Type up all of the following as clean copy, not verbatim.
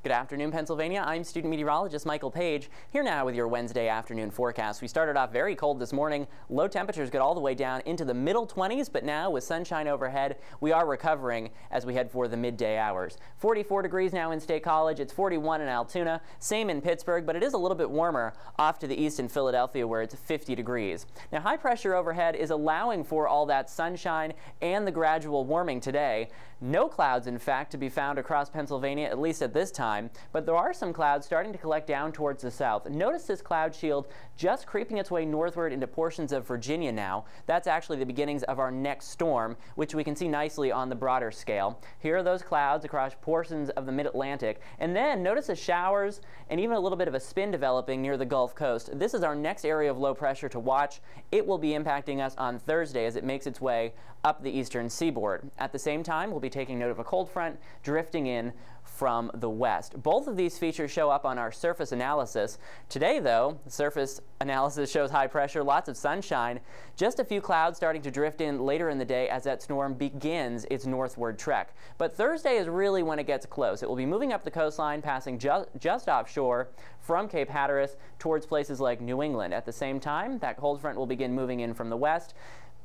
Good afternoon, Pennsylvania. I'm student meteorologist Michael Page, here now with your Wednesday afternoon forecast. We started off very cold this morning. Low temperatures get all the way down into the middle 20s, but now with sunshine overhead, we are recovering as we head for the midday hours. 44 degrees now in State College. It's 41 in Altoona, same in Pittsburgh, but it is a little bit warmer off to the east in Philadelphia where it's 50 degrees. Now, high pressure overhead is allowing for all that sunshine and the gradual warming today. No clouds, in fact, to be found across Pennsylvania, at least at this time, but there are some clouds starting to collect down towards the south. Notice this cloud shield just creeping its way northward into portions of Virginia now. That's actually the beginnings of our next storm, which we can see nicely on the broader scale. Here are those clouds across portions of the mid-Atlantic. And then notice the showers and even a little bit of a spin developing near the Gulf Coast. This is our next area of low pressure to watch. It will be impacting us on Thursday as it makes its way up the eastern seaboard. At the same time, we'll be taking note of a cold front drifting in from the west. Both of these features show up on our surface analysis. Today, though, the surface analysis shows high pressure, lots of sunshine, just a few clouds starting to drift in later in the day as that storm begins its northward trek. But Thursday is really when it gets close. It will be moving up the coastline, passing just offshore from Cape Hatteras towards places like New England. At the same time, that cold front will begin moving in from the west.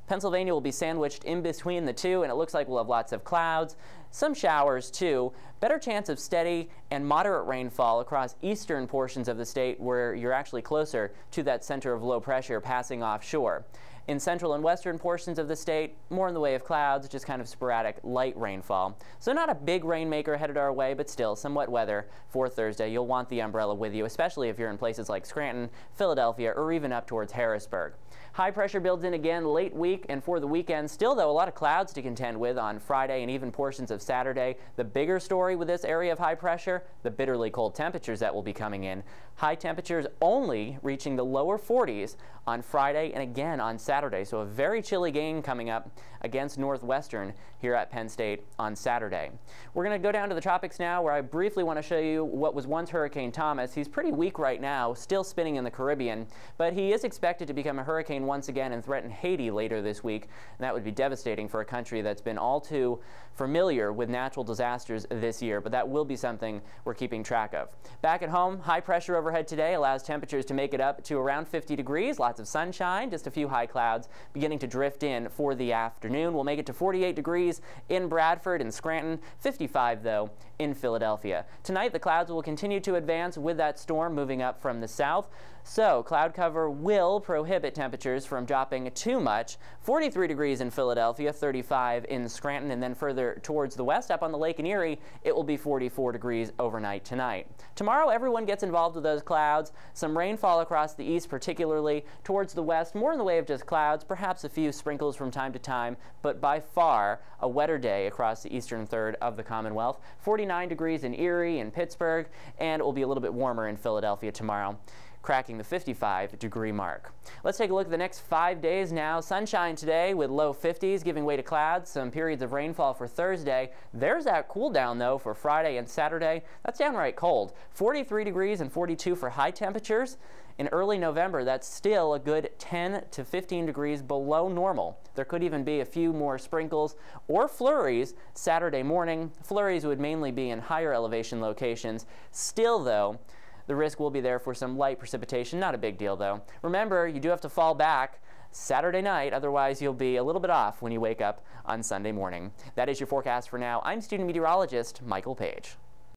Pennsylvania will be sandwiched in between the two, and it looks like we'll have lots of clouds, some showers too. Better chance of steady and moderate rainfall across eastern portions of the state where you're actually closer to that center of low pressure passing offshore. In central and western portions of the state, more in the way of clouds, just kind of sporadic light rainfall. So not a big rainmaker headed our way, but still some wet weather for Thursday. You'll want the umbrella with you, especially if you're in places like Scranton, Philadelphia, or even up towards Harrisburg. High pressure builds in again late week and for the weekend. Still, though, a lot of clouds to contend with on Friday and even portions of Saturday. The bigger story with this area of high pressure, the bitterly cold temperatures that will be coming in. High temperatures only reaching the lower 40s on Friday and again on Saturday. So a very chilly game coming up against Northwestern here at Penn State on Saturday. We're going to go down to the tropics now, where I briefly want to show you what was once Hurricane Thomas. He's pretty weak right now, still spinning in the Caribbean, but he is expected to become a hurricane once again and threaten Haiti later this week. And that would be devastating for a country that's been all too familiar with natural disasters this year, but that will be something we're keeping track of. Back at home, high pressure overhead today allows temperatures to make it up to around 50 degrees. Lots of sunshine, just a few high clouds beginning to drift in for the afternoon. We'll make it to 48 degrees in Bradford and Scranton, 55 though in Philadelphia. Tonight the clouds will continue to advance with that storm moving up from the south. So cloud cover will prohibit temperatures from dropping too much. 43 degrees in Philadelphia, 35 in Scranton, and then further towards the west up on the lake in Erie, it will be 44 degrees overnight tonight. Tomorrow everyone gets involved with those clouds. Some rainfall across the east, particularly towards the west, more in the way of just clouds, perhaps a few sprinkles from time to time, but by far a wetter day across the eastern third of the Commonwealth. 49 degrees in Erie and Pittsburgh, and it will be a little bit warmer in Philadelphia tomorrow, cracking the 55-degree mark. Let's take a look at the next 5 days now. Sunshine today with low 50s giving way to clouds, some periods of rainfall for Thursday. There's that cool down though for Friday and Saturday. That's downright cold. 43 degrees and 42 for high temperatures. In early November, that's still a good 10 to 15 degrees below normal. There could even be a few more sprinkles or flurries Saturday morning. Flurries would mainly be in higher elevation locations. Still though, the risk will be there for some light precipitation. Not a big deal, though. Remember, you do have to fall back Saturday night, otherwise you'll be a little bit off when you wake up on Sunday morning. That is your forecast for now. I'm student meteorologist Michael Page.